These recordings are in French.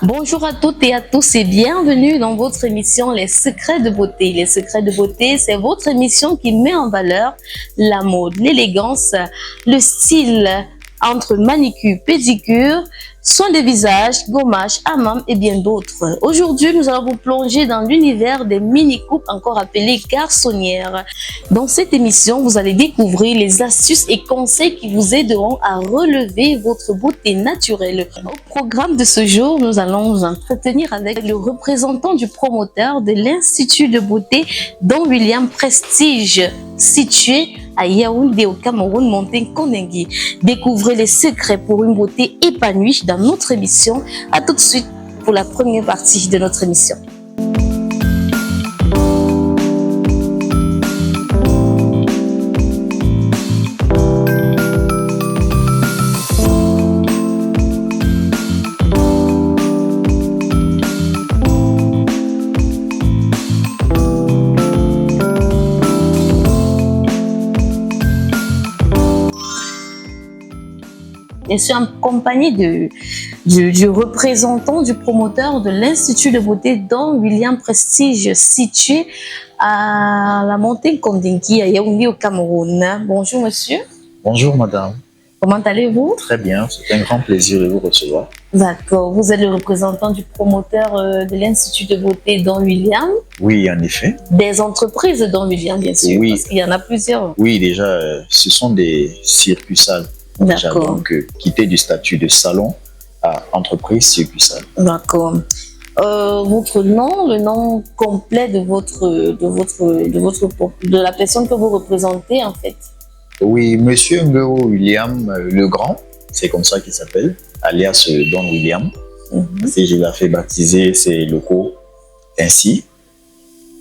Bonjour à toutes et à tous et bienvenue dans votre émission Les Secrets de Beauté. Les Secrets de Beauté, c'est votre émission qui met en valeur la mode, l'élégance, le style entre manicure, pédicure, soins de visage, gommage, hammam et bien d'autres. Aujourd'hui, nous allons vous plonger dans l'univers des mini-coupes, encore appelées garçonnières. Dans cette émission, vous allez découvrir les astuces et conseils qui vous aideront à relever votre beauté naturelle. Au programme de ce jour, nous allons nous entretenir avec le représentant du promoteur de l'Institut de beauté Don William Prestige, situé à Yaoundé au Cameroun, Montaigne Kondengi. Découvrez les secrets pour une beauté épanouie dans notre émission. À tout de suite pour la première partie de notre émission. Je suis accompagnée du représentant, du promoteur de l'Institut de beauté Don William Prestige, situé à la Montaigne Kondengi, à Yaoundé au Cameroun. Bonjour monsieur. Bonjour madame. Comment allez-vous? Très bien, c'est un grand plaisir de vous recevoir. D'accord, vous êtes le représentant du promoteur de l'Institut de beauté Don William. Oui, en effet. Des entreprises Don William, bien sûr, oui. Parce qu'il y en a plusieurs. Oui, déjà, ce sont des circunsales. D'accord. Donc, quitter du statut de salon à entreprise circunsale. D'accord. Votre nom, le nom complet de la personne que vous représentez en fait. Oui, monsieur Ngero William le Grand, c'est comme ça qu'il s'appelle, alias Don William. Si je l'ai fait baptiser ses locaux ainsi,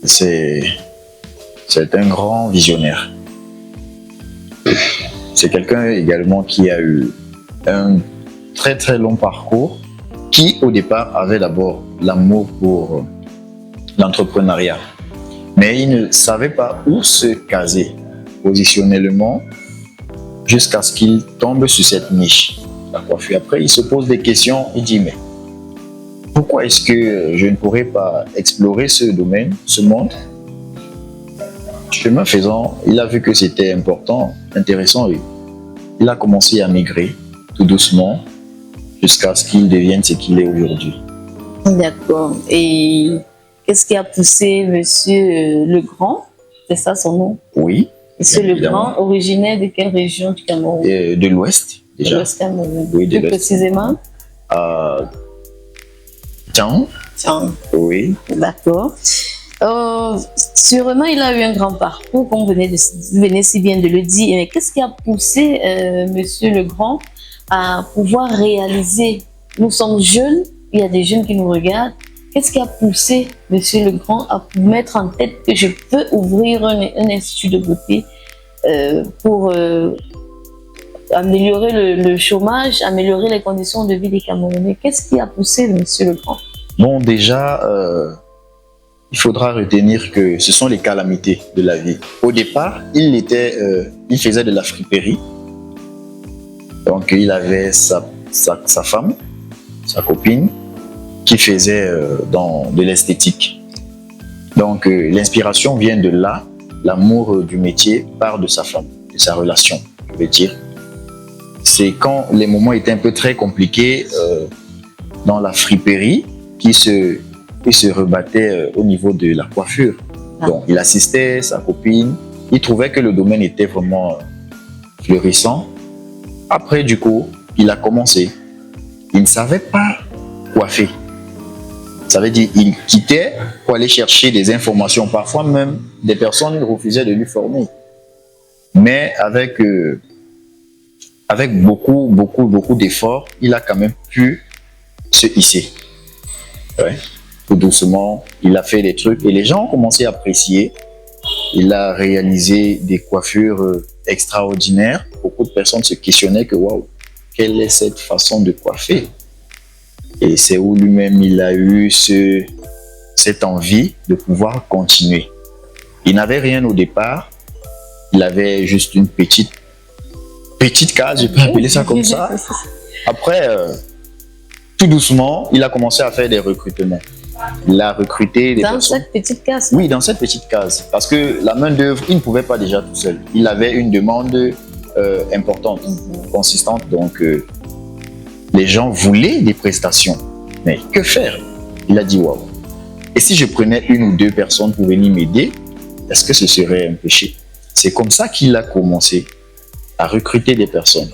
c'est un grand visionnaire. C'est quelqu'un également qui a eu un très très long parcours, qui au départ avait d'abord l'amour pour l'entrepreneuriat, mais il ne savait pas où se caser positionnellement jusqu'à ce qu'il tombe sur cette niche, la coiffure. Après, il se pose des questions, il dit mais pourquoi est-ce que je ne pourrais pas explorer ce domaine, ce monde? Chemin faisant, il a vu que c'était important, intéressant, et il a commencé à migrer tout doucement jusqu'à ce qu'il devienne ce qu'il est aujourd'hui. D'accord. Et qu'est-ce qui a poussé monsieur Le Grand? C'est ça son nom? Oui. Monsieur Le Grand, originaire de quelle région du Cameroun? De l'Ouest, déjà. De l'Ouest Cameroun. Oui, de Plus l'Ouest. précisément? Tiens. Oui. D'accord. Sûrement, il a eu un grand parcours, comme vous venez si bien de le dire. Mais qu'est-ce qui a poussé monsieur Le Grand à pouvoir réaliser? Nous sommes jeunes, il y a des jeunes qui nous regardent. Qu'est-ce qui a poussé monsieur Le Grand à mettre en tête que je peux ouvrir un institut de beauté pour améliorer le chômage, améliorer les conditions de vie des Camerounais? Qu'est-ce qui a poussé monsieur Le Grand? Bon, déjà, il faudra retenir que ce sont les calamités de la vie. Au départ, il faisait de la friperie. Donc, il avait sa femme, sa copine, qui faisait de l'esthétique. Donc, l'inspiration vient de là. L'amour du métier part de sa femme, de sa relation, je veux dire. C'est quand les moments étaient un peu très compliqués dans la friperie qu'il se rebattait au niveau de la coiffure. Donc, il assistait sa copine. Il trouvait que le domaine était vraiment fleurissant. Après, du coup, il a commencé. Il ne savait pas coiffer. Ça veut dire qu'il quittait pour aller chercher des informations. Parfois même, des personnes refusaient de lui former. Mais avec beaucoup d'efforts, il a quand même pu se hisser. Ouais. Tout doucement, il a fait des trucs et les gens ont commencé à apprécier. Il a réalisé des coiffures extraordinaires. Beaucoup de personnes se questionnaient que waouh, quelle est cette façon de coiffer? Et c'est où lui-même il a eu cette envie de pouvoir continuer. Il n'avait rien au départ. Il avait juste une petite case, je peux appeler ça comme ça. Après, tout doucement, il a commencé à faire des recrutements. Il a recruté des Dans personnes. cette petite case. Oui, dans cette petite case. Parce que la main-d'œuvre, il ne pouvait pas déjà tout seul. Il avait une demande importante, consistante. Donc, les gens voulaient des prestations. Mais que faire? Il a dit waouh. Et si je prenais une ou deux personnes pour venir m'aider, est-ce que ce serait un péché? C'est comme ça qu'il a commencé à recruter des personnes.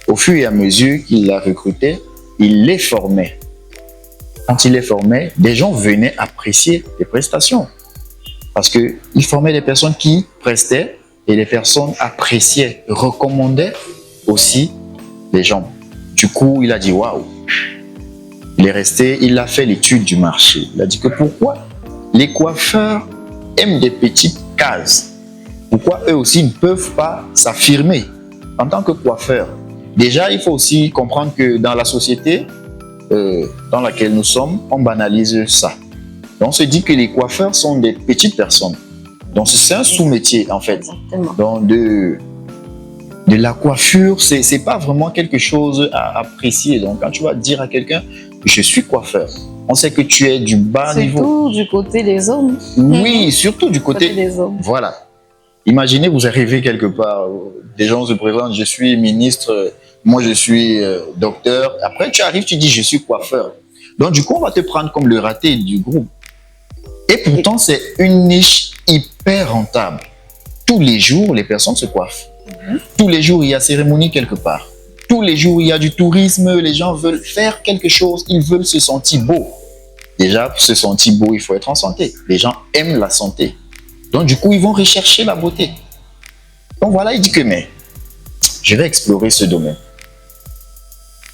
Au fur et à mesure qu'il la recrutait, il les formait. Quand il les formait, des gens venaient apprécier les prestations. Parce qu'il formait des personnes qui prestaient et les personnes appréciaient, recommandaient aussi les gens. Du coup, il a dit waouh. Il est resté, il a fait l'étude du marché. Il a dit que pourquoi les coiffeurs aiment des petites cases? Pourquoi eux aussi ne peuvent pas s'affirmer en tant que coiffeurs? Déjà, il faut aussi comprendre que dans la société dans laquelle nous sommes, on banalise ça. Donc, on se dit que les coiffeurs sont des petites personnes. Donc, c'est un sous-métier, en fait. Exactement. Donc, de la coiffure, c'est pas vraiment quelque chose à apprécier. Donc, quand tu vas dire à quelqu'un, je suis coiffeur, on sait que tu es du bas niveau. Surtout du côté des hommes. Oui, surtout du Du côté côté. des hommes. Voilà. Imaginez, vous arrivez quelque part, des gens se présentent, je suis ministre, moi je suis docteur. Après, tu arrives, tu dis, je suis coiffeur. Donc, du coup, on va te prendre comme le raté du groupe. Et pourtant, c'est une niche hyper rentable. Tous les jours, les personnes se coiffent. Tous les jours, il y a cérémonie quelque part. Tous les jours, il y a du tourisme. Les gens veulent faire quelque chose. Ils veulent se sentir beau. Déjà, pour se sentir beau, il faut être en santé. Les gens aiment la santé. Donc, du coup, ils vont rechercher la beauté. Donc, voilà, il dit que, mais, je vais explorer ce domaine.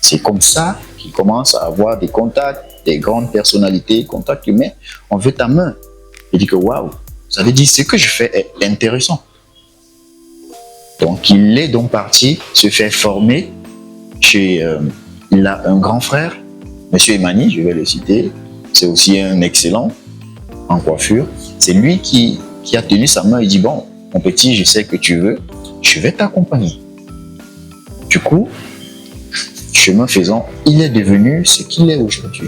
C'est comme ça qu'il commence à avoir des contacts, des grandes personnalités, contacts humains. On veut ta main. Il dit que, waouh, ça veut dire ce que je fais est intéressant. Donc, il est donc parti se faire former chez. Il a un grand frère, Monsieur Emani, je vais le citer. C'est aussi un excellent en coiffure. C'est lui qui a tenu sa main et dit bon, mon petit, je sais que tu veux, je vais t'accompagner. Du coup, chemin faisant, il est devenu ce qu'il est aujourd'hui.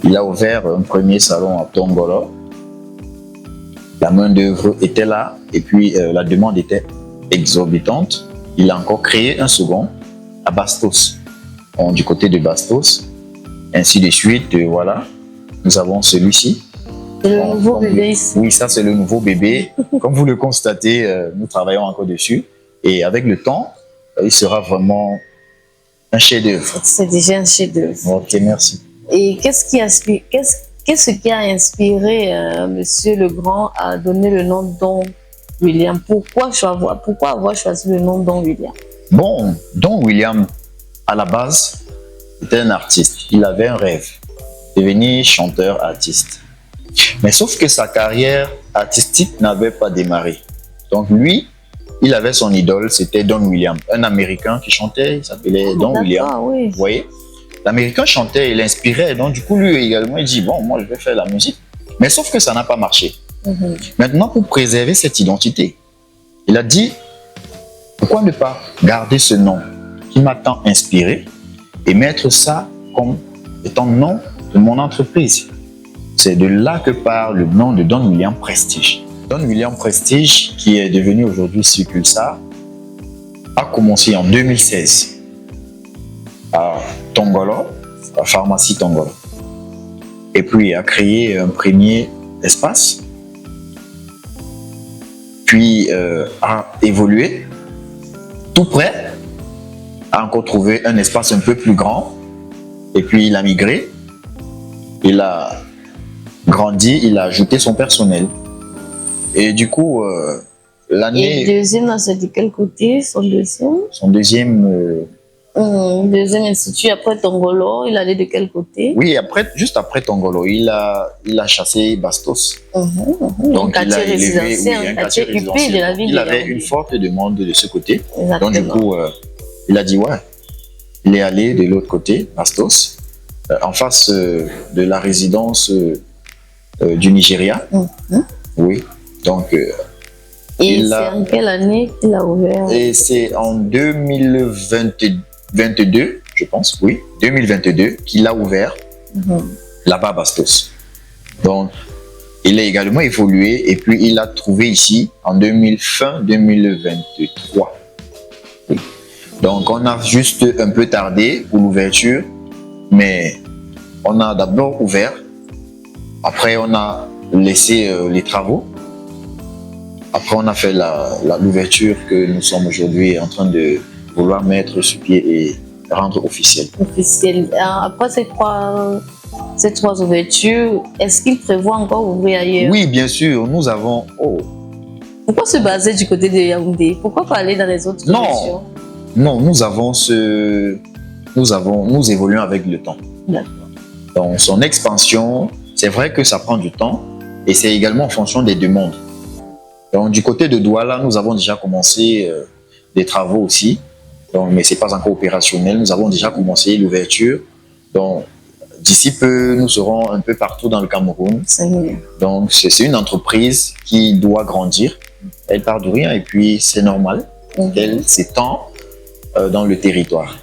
Il a ouvert un premier salon à Tongolo. La main-d'œuvre était là et puis la demande était exorbitante. Il a encore créé un second à Bastos, du côté de Bastos. Ainsi de suite, voilà. Nous avons celui-ci. C'est le nouveau bébé ici. Oui, ça c'est le nouveau bébé. Comme vous le constatez, nous travaillons encore dessus. Et avec le temps, il sera vraiment un chef-d'œuvre. C'est déjà un chef-d'œuvre. Ok, merci. Et qu'est-ce qui a inspiré Monsieur Legrand à donner le nom Don William? Pourquoi avoir choisi le nom Don William? Bon, Don William, à la base, était un artiste. Il avait un rêve, devenir chanteur-artiste. Mais sauf que sa carrière artistique n'avait pas démarré. Donc lui, il avait son idole, c'était Don William, un Américain qui chantait, il s'appelait Don William. Oui. Vous voyez, l'Américain chantait, il inspirait. Donc du coup, lui également, il dit, bon, moi je vais faire la musique. Mais sauf que ça n'a pas marché. Maintenant, pour préserver cette identité, il a dit, pourquoi ne pas garder ce nom qui m'a tant inspiré et mettre ça comme étant le nom de mon entreprise. C'est de là que part le nom de Don William Prestige. Don William Prestige, qui est devenu aujourd'hui Succulsa, a commencé en 2016 à Tongolo, à pharmacie Tongolo. Et puis a créé un premier espace, puis a évolué tout près, a encore trouvé un espace un peu plus grand, et puis il a migré, il a grandi, il a ajouté son personnel. Et du coup, l'année... Et le deuxième, c'est de quel côté, son deuxième? Son deuxième... Deuxième institut, après Tongolo, il allait de quel côté? Oui, juste après Tongolo, il a chassé Bastos. Donc, un quartier résidentiel, un quartier huppé de la ville. Il avait une forte demande de ce côté. Exactement. Donc, du coup, il a dit ouais. Il est allé de l'autre côté, Bastos, en face de la résidence du Nigeria. Oui. Donc, et c'est en quelle année qu'il a ouvert? Et c'est en 2022, je pense, oui, 2022, qu'il a ouvert là-bas à Bastos. Donc, il a également évolué et puis il a trouvé ici en fin 2023. Oui. Donc, on a juste un peu tardé pour l'ouverture, mais on a d'abord ouvert, après on a laissé les travaux, après on a fait l'ouverture que nous sommes aujourd'hui en train de vouloir mettre sur pied et rendre officielle. Après ces trois ouvertures, est-ce qu'il prévoit encore ouvrir ailleurs? Oui, bien sûr, nous avons... Pourquoi se baser du côté de Yaoundé? Pourquoi pas aller dans les autres régions? Non, nous évoluons avec le temps. D'accord. Donc, son expansion, c'est vrai que ça prend du temps et c'est également en fonction des demandes. Donc, du côté de Douala, nous avons déjà commencé des travaux aussi, donc, mais ce n'est pas encore opérationnel. Nous avons déjà commencé l'ouverture. Donc, d'ici peu, nous serons un peu partout dans le Cameroun. Donc, c'est une entreprise qui doit grandir. Elle part de rien et puis c'est normal qu'elle s'étend dans le territoire.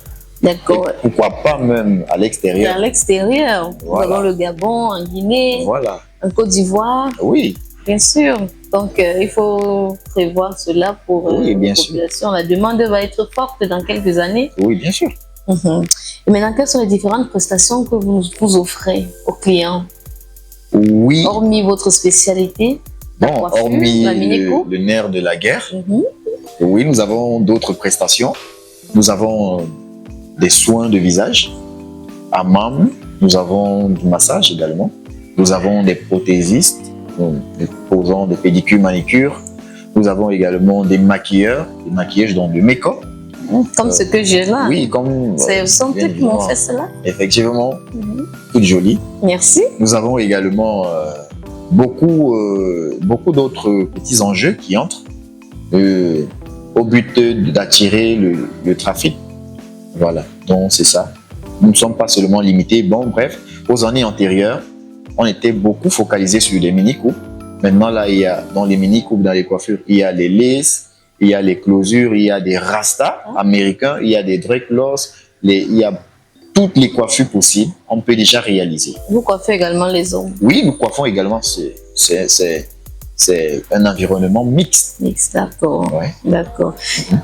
D'accord. Pourquoi pas même à l'extérieur? À l'extérieur, voilà. Nous avons le Gabon, en Guinée, voilà. En Côte d'Ivoire. Oui. Bien sûr. Donc, il faut prévoir cela pour oui, bien la population. La demande va être forte dans quelques années. Oui, bien sûr. Et maintenant, quelles sont les différentes prestations que vous offrez aux clients? Oui. Hormis votre spécialité, bon, hormis le nerf de la guerre, oui, nous avons d'autres prestations. Nous avons des soins de visage, hammam, nous avons du massage également. Nous avons des prothésistes, nous posons des pédicures, manicures. Nous avons également des maquilleurs, des maquillages dans le make-up. Comme ce que j'ai là. Oui, comme... C'est Santé qui m'ont fait cela. Effectivement, toute jolie. Merci. Nous avons également beaucoup d'autres petits enjeux qui entrent au but d'attirer le trafic. Voilà, donc c'est ça. Nous ne sommes pas seulement limités. Bon, bref, aux années antérieures, on était beaucoup focalisé sur les mini-coupes. Maintenant, là, il y a dans les mini-coupes, dans les coiffures, il y a les laces, il y a les closures, il y a des rastas américains, il y a des dreadlocks, il y a toutes les coiffures possibles, on peut déjà réaliser. Vous coiffez également les hommes? Oui, nous coiffons également. C'est un environnement mixte. Mixte, d'accord. Ouais. D'accord.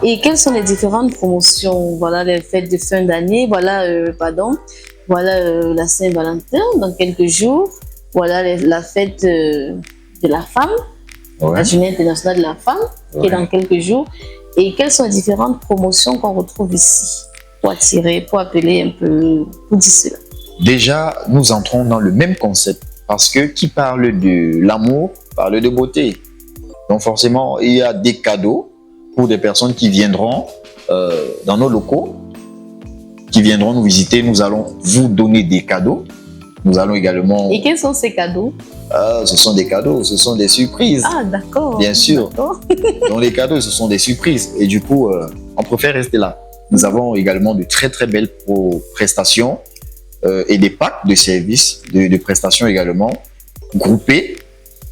Et quelles sont les différentes promotions? Voilà les fêtes de fin d'année, voilà, la Saint-Valentin dans quelques jours, voilà la fête de la femme, la Journée internationale de la femme, qui est dans quelques jours. Et quelles sont les différentes promotions qu'on retrouve ici pour attirer, pour appeler un peu, pour dire cela? Déjà, nous entrons dans le même concept parce que qui parle de l'amour parle de beauté. Donc forcément, il y a des cadeaux pour des personnes qui viendront dans nos locaux, qui viendront nous visiter. Nous allons vous donner des cadeaux. Nous allons également... Et quels sont ces cadeaux? Ce sont des cadeaux, ce sont des surprises. Ah, d'accord. Bien sûr. Donc les cadeaux, ce sont des surprises. Et du coup, on préfère rester là. Nous avons également de très très belles prestations et des packs de services, de prestations également, groupés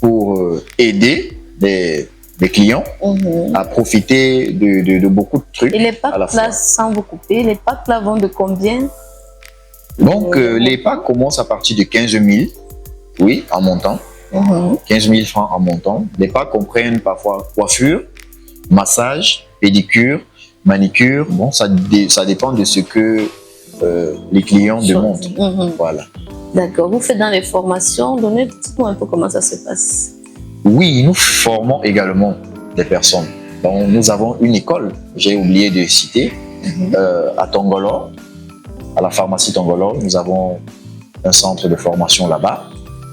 pour aider des clients à profiter de beaucoup de trucs. Et les packs là, sans vous couper, les packs là vont de combien? Donc les packs commencent à partir de 15 000, oui, en montant. 15 000 francs en montant. Les packs comprennent parfois coiffure, massage, pédicure, manicure. Bon, ça dépend de ce que les clients demandent. Voilà. D'accord. Vous faites dans les formations, dites-moi un peu comment ça se passe. Oui, nous formons également des personnes. Donc, nous avons une école, j'ai oublié de citer, à Tongolor, à la pharmacie Tongolor. Nous avons un centre de formation là-bas.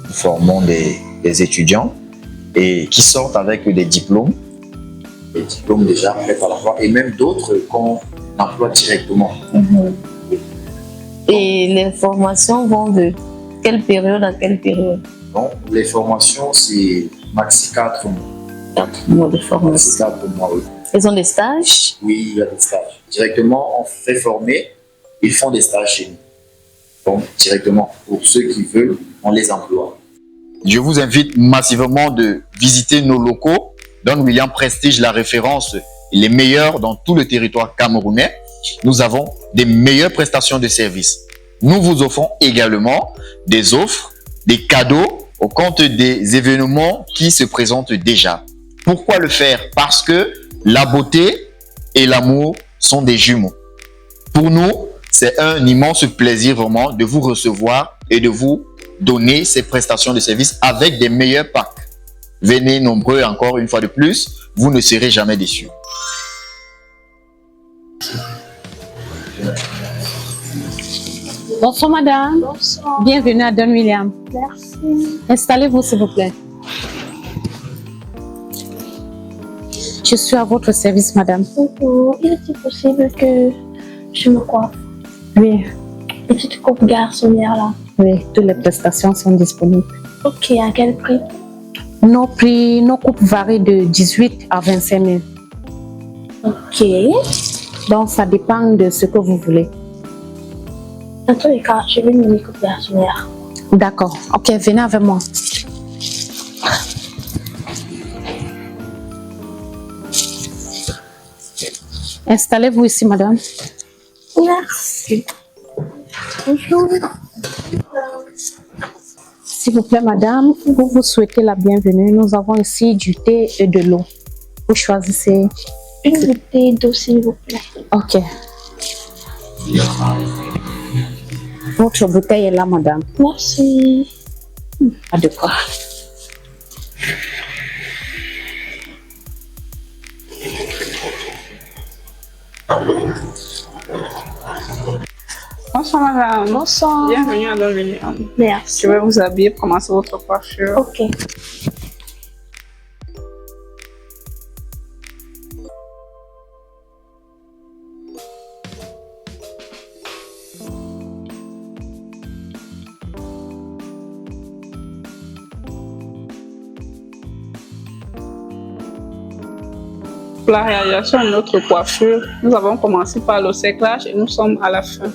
Nous formons des étudiants et qui sortent avec des diplômes déjà faits à la fois et même d'autres qu'on emploie directement. Et les formations vont de quelle période à quelle période? Donc, les formations, c'est maxi 4 mois. 4 mois de formation. Maxi 4 mois, oui. Ils ont des stages? Oui, il y a des stages. Directement, on fait former, ils font des stages chez nous. Donc, directement, pour ceux qui veulent, on les emploie. Je vous invite massivement de visiter nos locaux. Don William Prestige, la référence, les meilleurs dans tout le territoire camerounais. nous avons des meilleures prestations de services. Nous vous offrons également des offres, des cadeaux au compte des événements qui se présentent déjà. Pourquoi le faire? Parce que la beauté et l'amour sont des jumeaux. Pour nous, c'est un immense plaisir vraiment de vous recevoir et de vous donner ces prestations de services avec des meilleurs packs. Venez nombreux encore une fois de plus, vous ne serez jamais déçus. Bonsoir madame. Bonsoir. Bienvenue à Don William. Merci. Installez-vous s'il vous plaît. Je suis à votre service madame. Il est possible que je me coiffe? Oui, Petite coupe garçonnière là. oui, toutes les prestations sont disponibles. Ok, à quel prix? Nos coupes varient de 18 à 25 000. Ok. Donc ça dépend de ce que vous voulez. Dans tous les cas, je veux une mini coupe garçonnière. D'accord. Ok, venez avec moi. Installez-vous ici madame. Merci. Bonjour. S'il vous plaît madame, pour vous souhaiter la bienvenue, nous avons ici du thé et de l'eau. Vous choisissez. Une bouteille d'eau s'il vous plaît. Ok. Votre bouteille est là, madame. Merci. Pas de quoi. Bonsoir madame. Bonsoir. Bienvenue à Don William. Merci. Je vais vous habiller pour commencer votre coiffure. Ok. Pour la réalisation de notre coiffure, nous avons commencé par le séclage et nous sommes à la fin.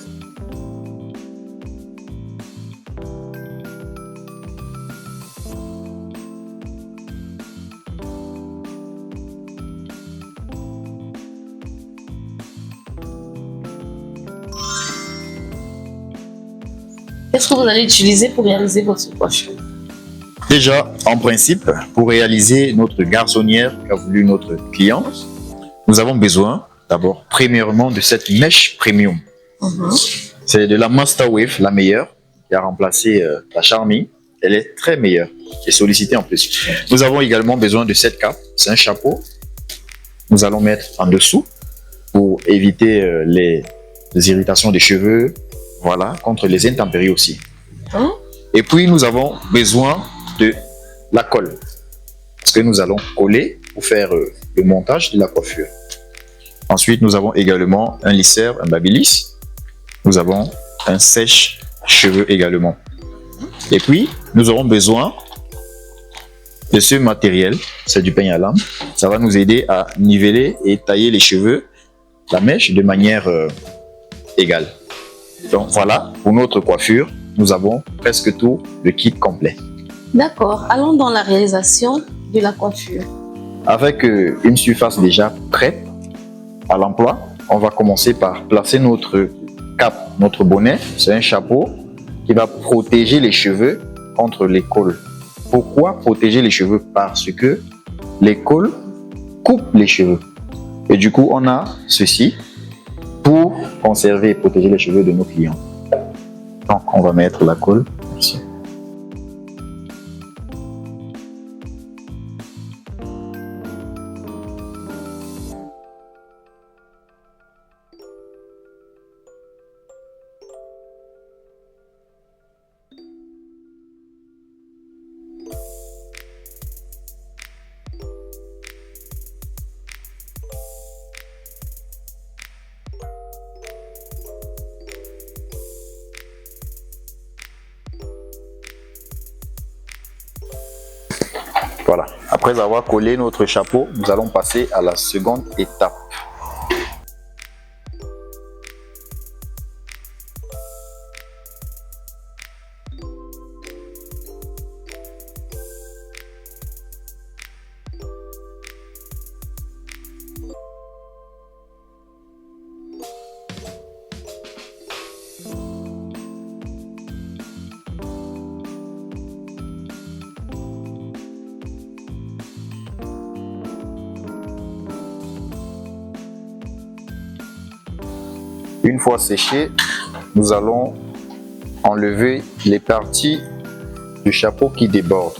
Qu'est-ce que vous allez utiliser pour réaliser votre coiffure? Déjà, en principe, pour réaliser notre garçonnière qu'a voulu notre client, nous avons besoin d'abord, premièrement, de cette mèche premium. C'est de la Master Wave, la meilleure, qui a remplacé la Charmy. Elle est très meilleure et sollicitée en plus. Nous avons également besoin de cette cape. C'est un chapeau. Nous allons mettre en dessous pour éviter les irritations des cheveux, voilà, contre les intempéries aussi. Et puis, nous avons besoin de la colle, parce que nous allons coller pour faire le montage de la coiffure. Ensuite, nous avons également un lisseur, un babyliss. Nous avons un sèche-cheveux également. Et puis, nous aurons besoin de ce matériel, c'est du peigne à lame. Ça va nous aider à niveler et tailler les cheveux, la mèche, de manière égale. Donc voilà, pour notre coiffure, nous avons presque tout le kit complet. D'accord, allons dans la réalisation de la coiffure. Avec une surface déjà prête à l'emploi, on va commencer par placer notre cape, notre bonnet. C'est un chapeau qui va protéger les cheveux contre les cols. Pourquoi protéger les cheveux? Parce que les cols coupent les cheveux. Et du coup, on a ceci pour conserver et protéger les cheveux de nos clients. Donc, on va mettre la colle ici. Voilà. Après avoir collé notre chapeau, nous allons passer à la seconde étape. Une fois séché, nous allons enlever les parties du chapeau qui débordent.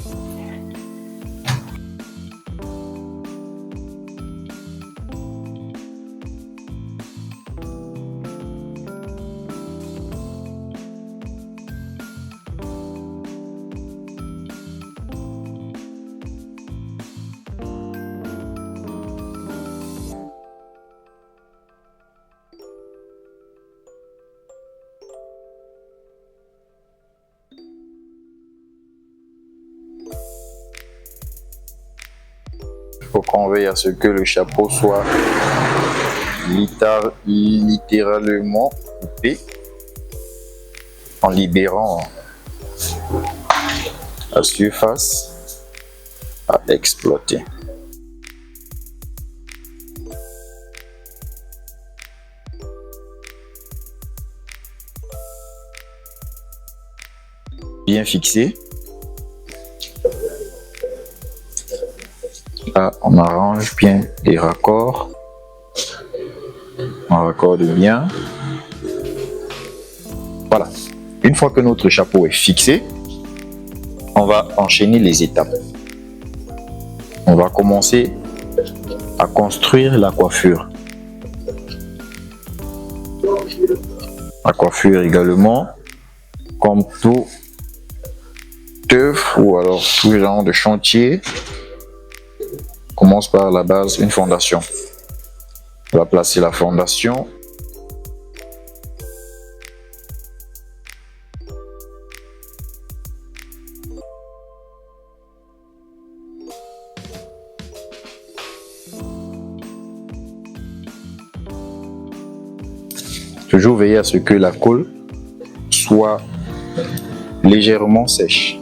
Il faut qu'on veille à ce que le chapeau soit littéralement coupé en libérant la surface à exploiter. Bien fixé. Là, on arrange bien les raccords. On raccorde bien. Voilà. Une fois que notre chapeau est fixé, on va enchaîner les étapes. On va commencer à construire la coiffure. La coiffure également, comme tout œuvre ou alors tout genre de chantier, commence par la base, une fondation. On va placer la fondation. Toujours veiller à ce que la colle soit légèrement sèche.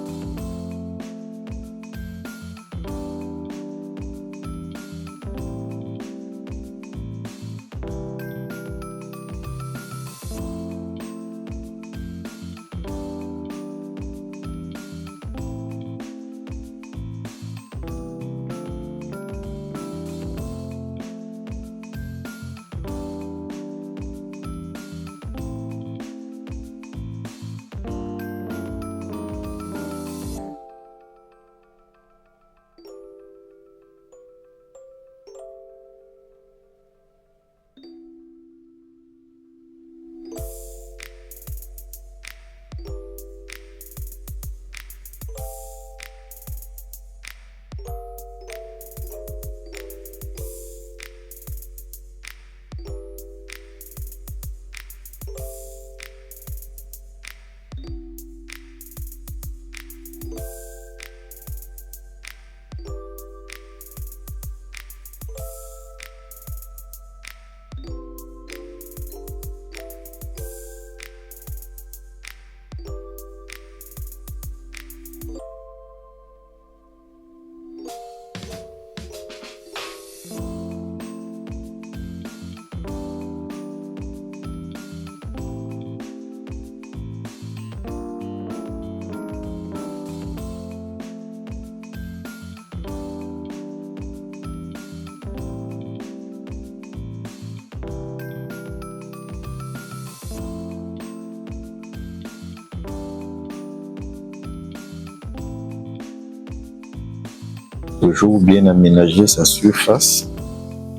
Toujours bien aménager sa surface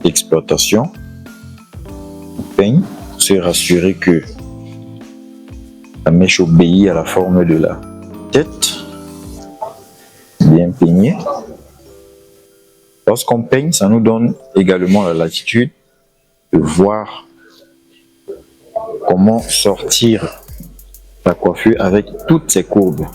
d'exploitation. On peigne pour se rassurer que la mèche obéit à la forme de la tête. Bien peigné. Lorsqu'on peigne, ça nous donne également la latitude de voir comment sortir la coiffure avec toutes ses courbes.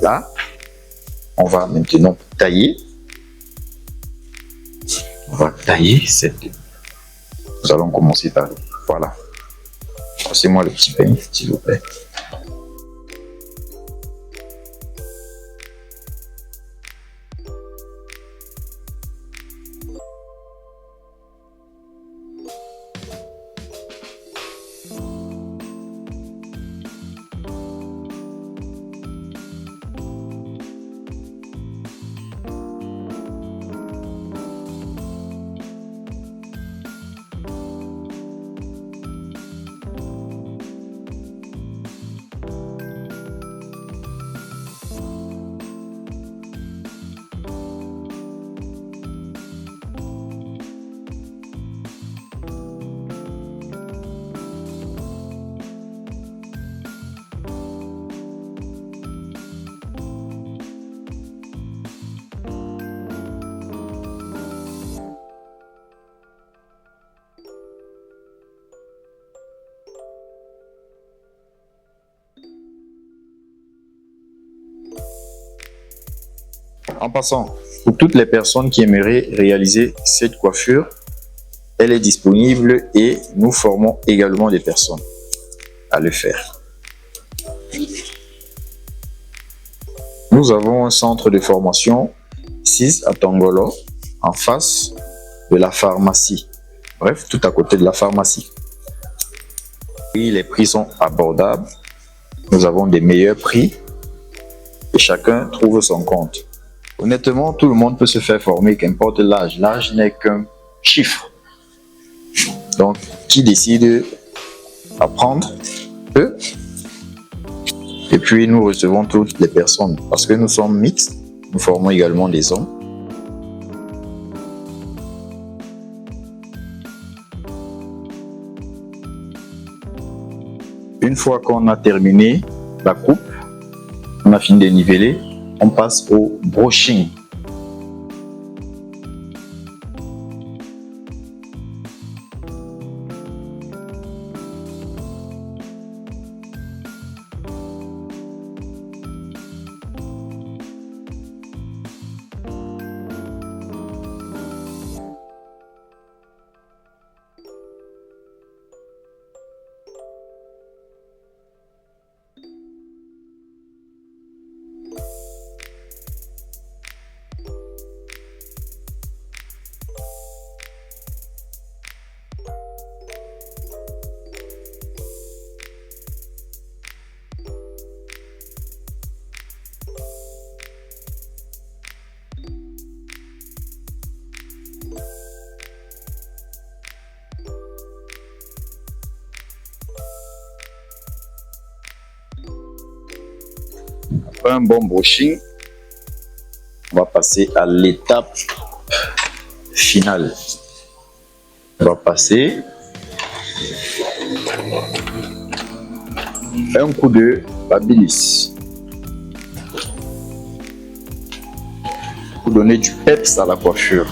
là. On va maintenant tailler. On va tailler cette... Nous allons commencer par... Voilà. Passez-moi le petit peigne, s'il vous plaît. En passant, pour toutes les personnes qui aimeraient réaliser cette coiffure, elle est disponible et nous formons également des personnes à le faire. Nous avons un centre de formation 6 à Tongolo, en face de la pharmacie. Bref, tout à côté de la pharmacie. Et les prix sont abordables. Nous avons des meilleurs prix et chacun trouve son compte. Honnêtement, tout le monde peut se faire former, qu'importe l'âge. L'âge n'est qu'un chiffre. Donc, qui décide d'apprendre peut. Et puis, nous recevons toutes les personnes. Parce que nous sommes mixtes, nous formons également des hommes. Une fois qu'on a terminé la coupe, on a fini de niveler, on passe au brushing. Après un bon brushing, on va passer à l'étape finale. On va passer un coup de babyliss pour donner du peps à la coiffure.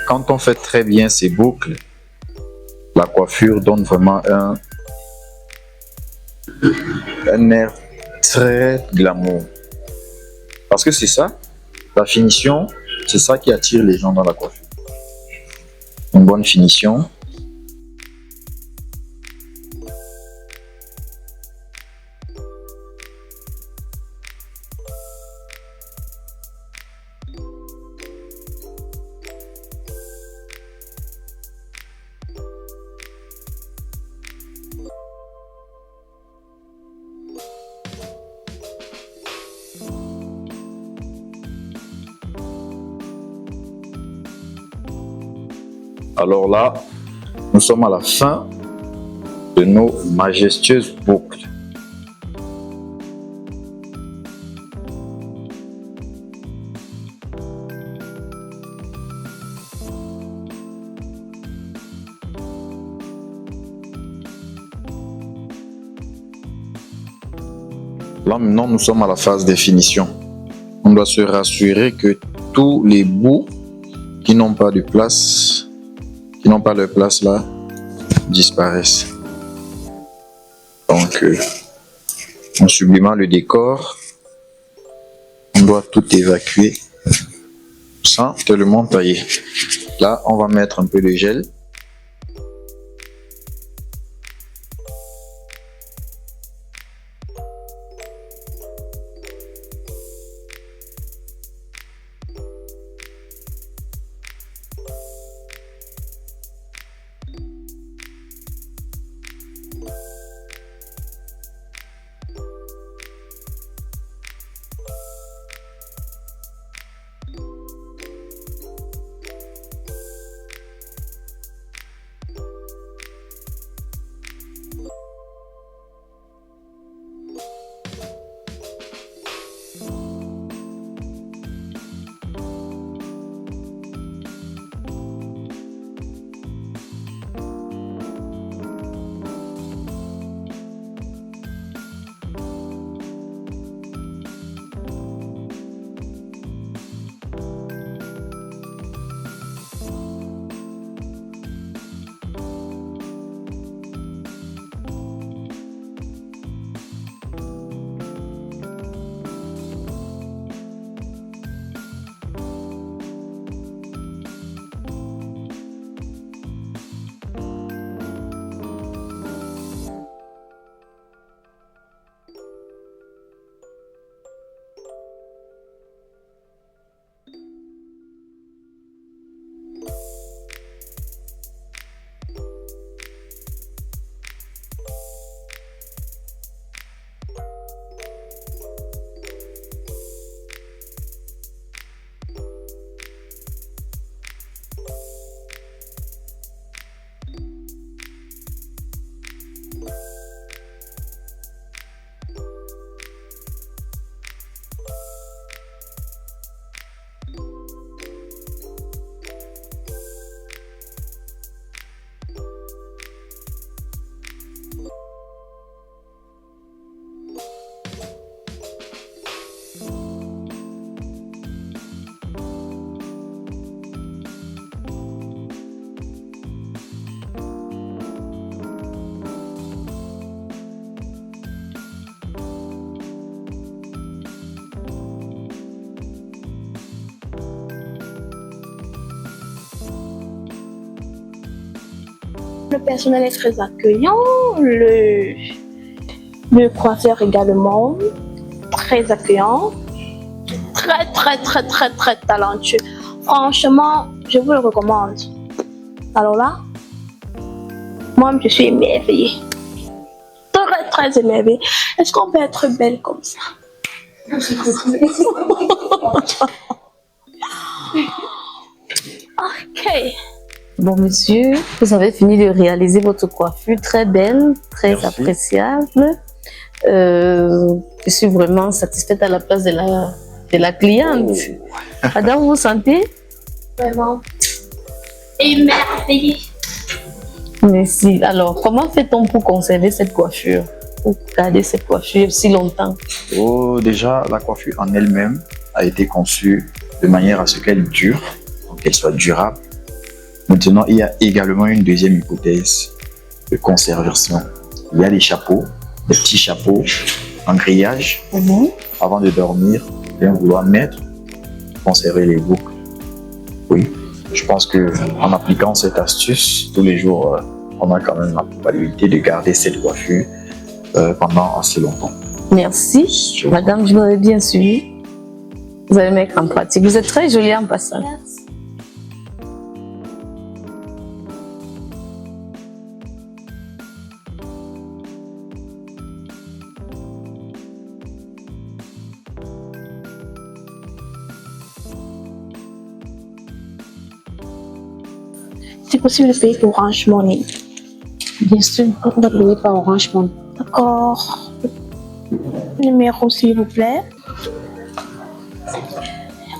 quand on fait très bien ces boucles, la coiffure donne vraiment un air très glamour. Parce que c'est ça, la finition, c'est ça qui attire les gens dans la coiffure. Une bonne finition. Alors là, nous sommes à la fin de nos majestueuses boucles. Là maintenant, nous sommes à la phase des finitions. On doit se rassurer que tous les bouts qui n'ont pas de place, qui n'ont pas leur place là, disparaissent. Donc, en sublimant le décor, on doit tout évacuer sans tellement tailler. Là, on va mettre un peu de gel. Le personnel est très accueillant, le coiffeur également, très accueillant, très talentueux. Franchement, je vous le recommande. Alors là, moi je suis émerveillée. Très émerveillée. Est-ce qu'on peut être belle comme ça? Ok. Bon, monsieur, vous avez fini de réaliser votre coiffure très belle, très Merci. appréciable. Je suis vraiment satisfaite à la place de la cliente. Madame, vous vous sentez? Vraiment émerveillée. Merci. Alors, comment fait-on pour conserver cette coiffure? Pour garder cette coiffure si longtemps? Oh, déjà, la coiffure en elle-même a été conçue de manière à ce qu'elle dure, donc qu'elle soit durable. Maintenant, il y a également une deuxième hypothèse de conservation. Il y a des chapeaux, des petits chapeaux en grillage. Avant de dormir, bien vouloir mettre, conserver les boucles. Oui, je pense que en appliquant cette astuce, tous les jours, on a quand même la probabilité de garder cette coiffure pendant assez longtemps. Merci. Madame, je vous avais bien suivi. Vous allez mettre en pratique. Vous êtes très jolie en passant. C'est possible de payer pour Orange Money. Bien sûr, on va payer par Orange Money. D'accord. Numéro, s'il vous plaît.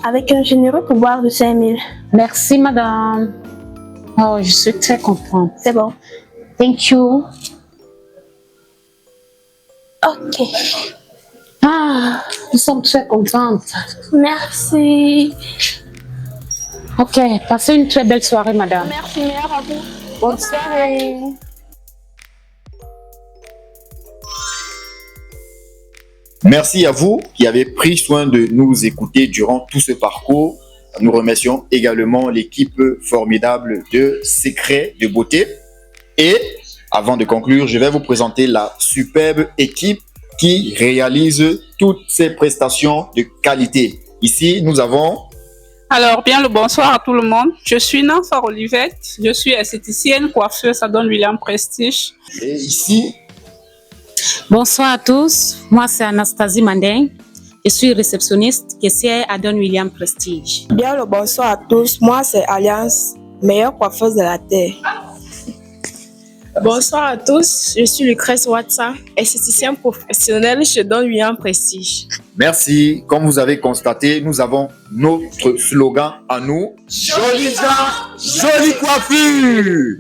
Avec un généreux pouvoir de 5 000. Merci, madame. Oh, je suis très contente. C'est bon. Thank you. Ok. Ah, nous sommes très contentes. Merci. Ok, passez une très belle soirée, madame. Merci, meilleur à vous. Bonne soirée. Merci à vous qui avez pris soin de nous écouter durant tout ce parcours. Nous remercions également l'équipe formidable de Secrets de Beauté. Et avant de conclure, je vais vous présenter la superbe équipe qui réalise toutes ces prestations de qualité. Ici, nous avons... Alors, bien le bonsoir à tout le monde. Je suis Nanfa Olivette. Je suis esthéticienne, coiffeuse à Don William Prestige. Et ici... Bonsoir à tous, moi c'est Anastasie Mandin, je suis réceptionniste caissière à Don William Prestige. Bien le bonsoir à tous, moi c'est Alliance, meilleure coiffeuse de la terre. Bonsoir à tous, je suis Lucrèce Watsa, esthéticienne professionnelle chez Don William Prestige. Merci. Comme vous avez constaté, nous avons notre slogan à nous. Jolie gens, jolie coiffure.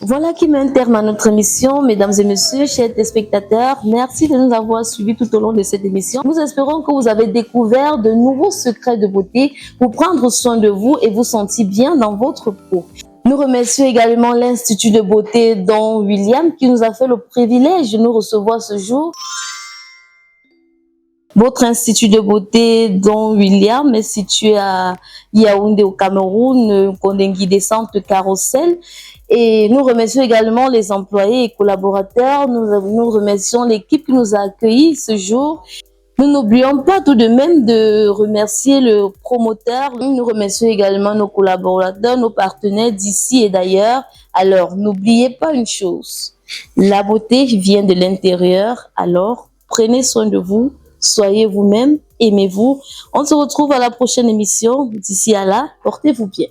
Voilà qui met un terme à notre émission, mesdames et messieurs, chers téléspectateurs. Merci de nous avoir suivis tout au long de cette émission. Nous espérons que vous avez découvert de nouveaux secrets de beauté pour prendre soin de vous et vous sentir bien dans votre peau. Nous remercions également l'Institut de beauté Don William qui nous a fait le privilège de nous recevoir ce jour. Votre institut de beauté Don William est situé à Yaoundé au Cameroun, Kondengui Descente Carrousel. Et nous remercions également les employés et collaborateurs. Nous remercions l'équipe qui nous a accueillis ce jour. Nous n'oublions pas tout de même de remercier le promoteur. Nous remercions également nos collaborateurs, nos partenaires d'ici et d'ailleurs. Alors, n'oubliez pas une chose. La beauté vient de l'intérieur. Alors, prenez soin de vous. Soyez vous-même. Aimez-vous. On se retrouve à la prochaine émission. D'ici à là, portez-vous bien.